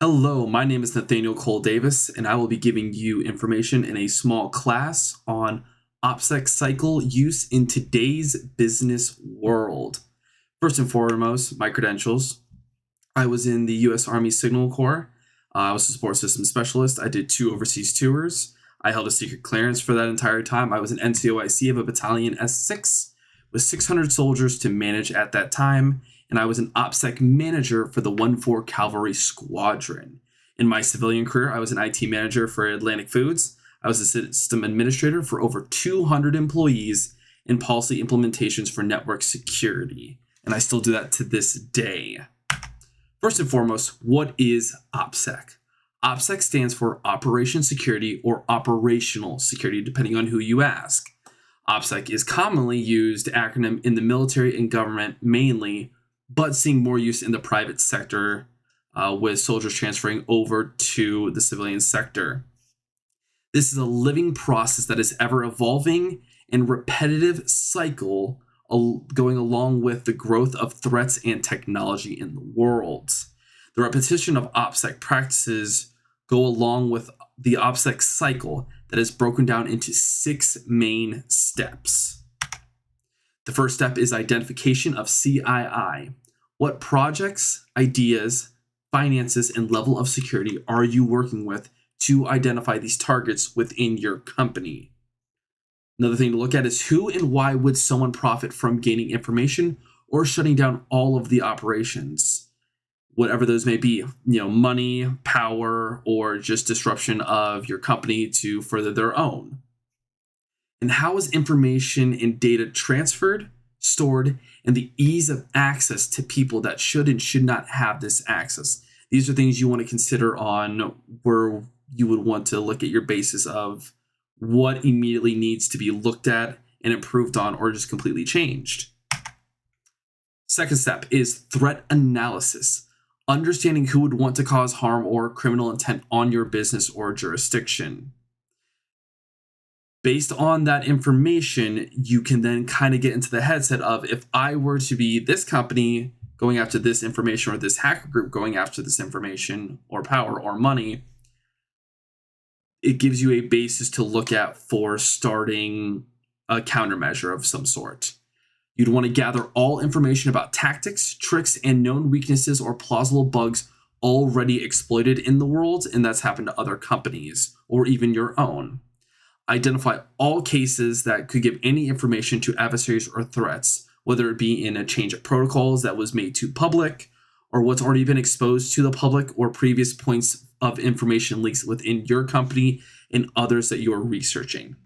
Hello, my name is Nathaniel Cole Davis, and I will be giving you information in a small class on OPSEC cycle use in today's business world. First and foremost, my credentials. I was in the U.S. Army Signal Corps. I was a support systems specialist. I did 2 overseas tours. I held a secret clearance for that entire time. I was an NCOIC of a battalion S6 with 600 soldiers to manage at that time, and I was an OPSEC manager for the 1-4 Cavalry Squadron. In my civilian career, I was an IT manager for Atlantic Foods. I was a system administrator for over 200 employees in policy implementations for network security, and I still do that to this day. First and foremost, what is OPSEC? OPSEC stands for Operation Security or Operational Security, depending on who you ask. OPSEC is commonly used acronym in the military and government mainly, but seeing more use in the private sector with soldiers transferring over to the civilian sector. This is a living process that is ever evolving and repetitive cycle going along with the growth of threats and technology in the world. The repetition of OPSEC practices go along with the OPSEC cycle that is broken down into 6 main steps. The first step is identification of CII. What projects, ideas, finances, and level of security are you working with to identify these targets within your company? Another thing to look at is who and why would someone profit from gaining information or shutting down all of the operations, whatever those may be, money, power, or just disruption of your company to further their own. And how is information and data transferred, stored, and the ease of access to people that should and should not have this access? These are things you want to consider on where you would want to look at your basis of what immediately needs to be looked at and improved on or just completely changed. Second step is threat analysis. Understanding who would want to cause harm or criminal intent on your business or jurisdiction. Based on that information, you can then kind of get into the headset of, if I were to be this company going after this information or this hacker group going after this information or power or money, it gives you a basis to look at for starting a countermeasure of some sort. You'd want to gather all information about tactics, tricks, and known weaknesses or plausible bugs already exploited in the world, and that's happened to other companies or even your own. Identify all cases that could give any information to adversaries or threats, whether it be in a change of protocols that was made too public, or what's already been exposed to the public, or previous points of information leaks within your company and others that you are researching.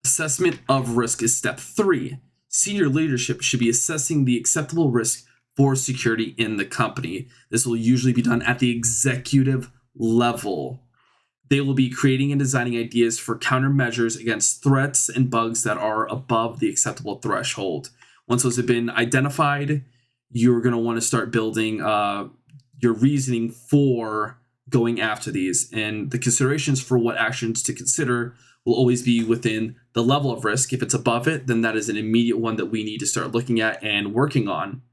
Assessment of risk is step 3. Senior leadership should be assessing the acceptable risk for security in the company. This will usually be done at the executive level. They will be creating and designing ideas for countermeasures against threats and bugs that are above the acceptable threshold. Once those have been identified, you're going to want to start building your reasoning for going after these. And the considerations for what actions to consider will always be within the level of risk. If it's above it, then that is an immediate one that we need to start looking at and working on.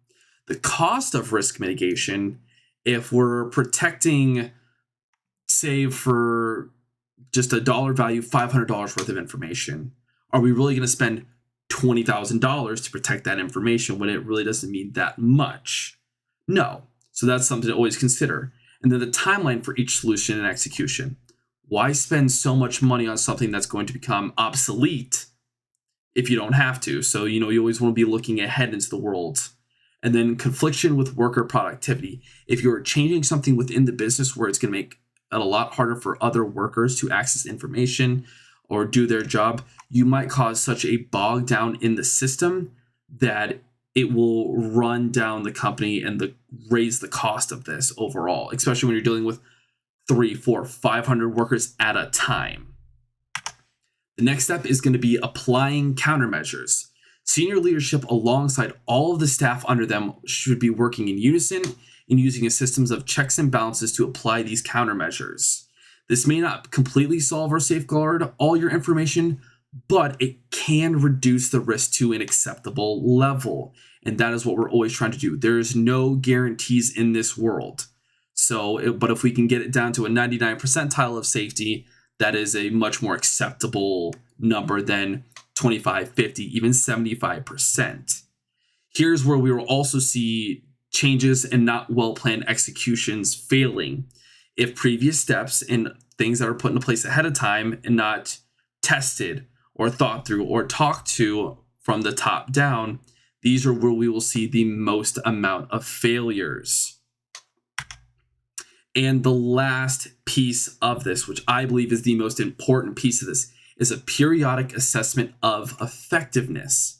The cost of risk mitigation, if we're protecting, say for just a dollar value, $500 worth of information, are we really going to spend $20,000 to protect that information when it really doesn't mean that much? No. So that's something to always consider. And then the timeline for each solution and execution. Why spend so much money on something that's going to become obsolete if you don't have to? So, you always want to be looking ahead into the world. And then confliction with worker productivity. If you're changing something within the business where it's going to make it a lot harder for other workers to access information or do their job, you might cause such a bog down in the system that it will run down the company and raise the cost of this overall, especially when you're dealing with 300, 400, 500 workers at a time. The next step is going to be applying countermeasures. Senior leadership alongside all of the staff under them should be working in unison and using a systems of checks and balances to apply these countermeasures. This may not completely solve or safeguard all your information, but it can reduce the risk to an acceptable level. And that is what we're always trying to do. There is no guarantees in this world. But if we can get it down to a 99 percentile of safety, that is a much more acceptable number than 25, 50, even 75%. Here's where we will also see changes and not well-planned executions failing. If previous steps and things that are put into place ahead of time and not tested or thought through or talked to from the top down, these are where we will see the most amount of failures. And the last piece of this, which I believe is the most important piece of this, is a periodic assessment of effectiveness.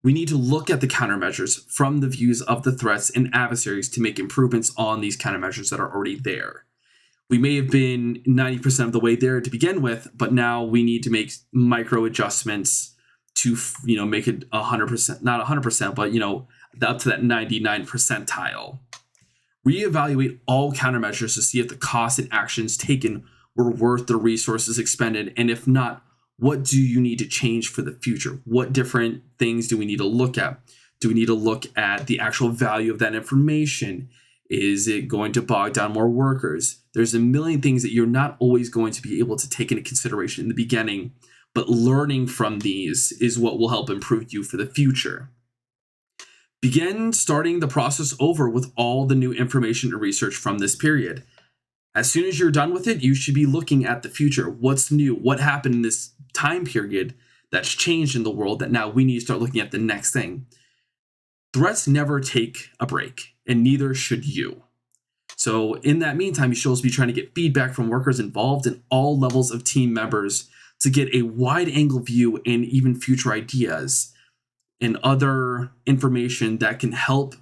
We need to look at the countermeasures from the views of the threats and adversaries to make improvements on these countermeasures that are already there. We may have been 90% of the way there to begin with, but now we need to make micro adjustments to, make it 100%, not 100%, but, up to that 99 percentile. Reevaluate all countermeasures to see if the costs and actions taken were worth the resources expended, and if not, what do you need to change for the future? What different things do we need to look at? Do we need to look at the actual value of that information? Is it going to bog down more workers? There's a million things that you're not always going to be able to take into consideration in the beginning, but learning from these is what will help improve you for the future. Begin starting the process over with all the new information and research from this period. As soon as you're done with it, you should be looking at the future. What's new? What happened in this time period that's changed in the world that now we need to start looking at the next thing? Threats never take a break, and neither should you. So in that meantime, you should also be trying to get feedback from workers involved in all levels of team members to get a wide angle view and even future ideas and other information that can help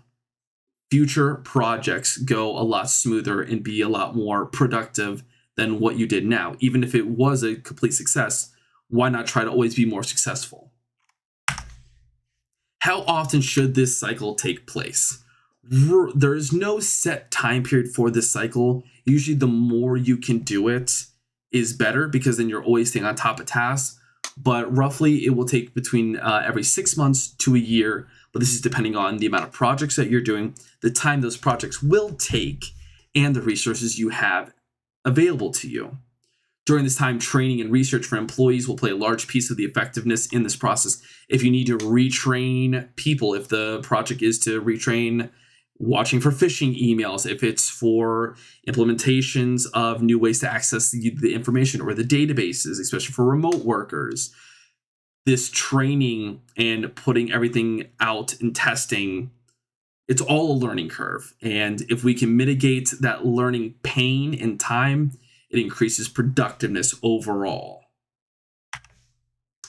future projects go a lot smoother and be a lot more productive than what you did now. Even if it was a complete success, why not try to always be more successful? How often should this cycle take place? There is no set time period for this cycle. Usually the more you can do it is better, because then you're always staying on top of tasks. But roughly it will take between every 6 months to a year. But this is depending on the amount of projects that you're doing, the time those projects will take, and the resources you have available to you. During this time, training and research for employees will play a large piece of the effectiveness in this process. If you need to retrain people, if the project is to retrain watching for phishing emails, if it's for implementations of new ways to access the information or the databases, especially for remote workers, this training and putting everything out and testing, it's all a learning curve. And if we can mitigate that learning pain and time, it increases productiveness overall.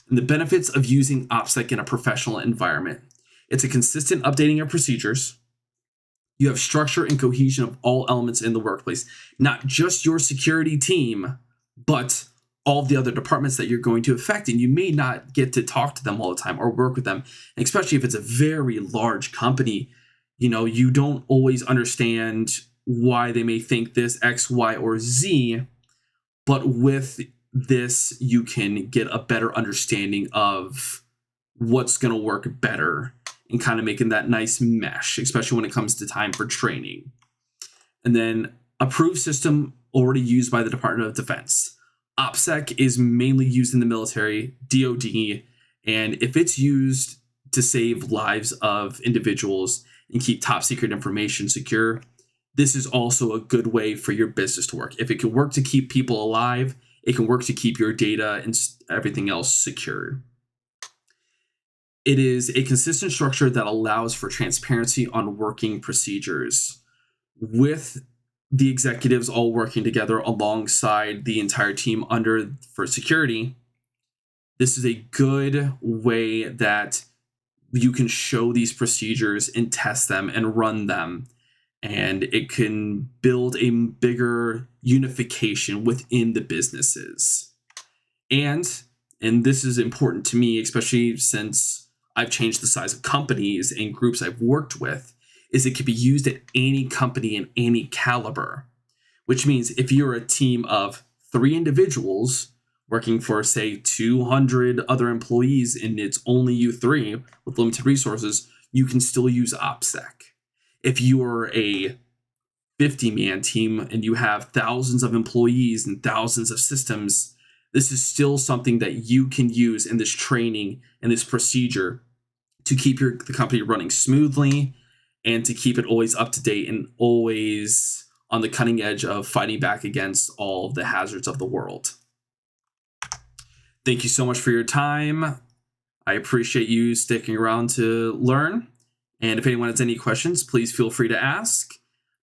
And the benefits of using OPSEC in a professional environment. It's a consistent updating of procedures. You have structure and cohesion of all elements in the workplace, not just your security team, but all of the other departments that you're going to affect. And you may not get to talk to them all the time or work with them, and especially if it's a very large company. You don't always understand why they may think this X, Y, or Z, but with this, you can get a better understanding of what's going to work better and kind of making that nice mesh, especially when it comes to time for training. And then approved system already used by the Department of Defense. OPSEC is mainly used in the military, DoD, and if it's used to save lives of individuals and keep top secret information secure, this is also a good way for your business to work. If it can work to keep people alive, it can work to keep your data and everything else secured. It is a consistent structure that allows for transparency on working procedures, with the executives all working together alongside the entire team for security. This is a good way that you can show these procedures and test them and run them. And it can build a bigger unification within the businesses. And this is important to me, especially since I've changed the size of companies and groups I've worked with, is it can be used at any company in any caliber, which means if you're a team of 3 individuals working for, say, 200 other employees and it's only you 3 with limited resources, you can still use OPSEC. If you're a 50-man team and you have thousands of employees and thousands of systems, this is still something that you can use in this training and this procedure to keep the company running smoothly and to keep it always up to date and always on the cutting edge of fighting back against all of the hazards of the world. Thank you so much for your time. I appreciate you sticking around to learn. And if anyone has any questions, please feel free to ask.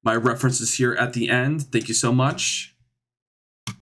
My references here at the end. Thank you so much.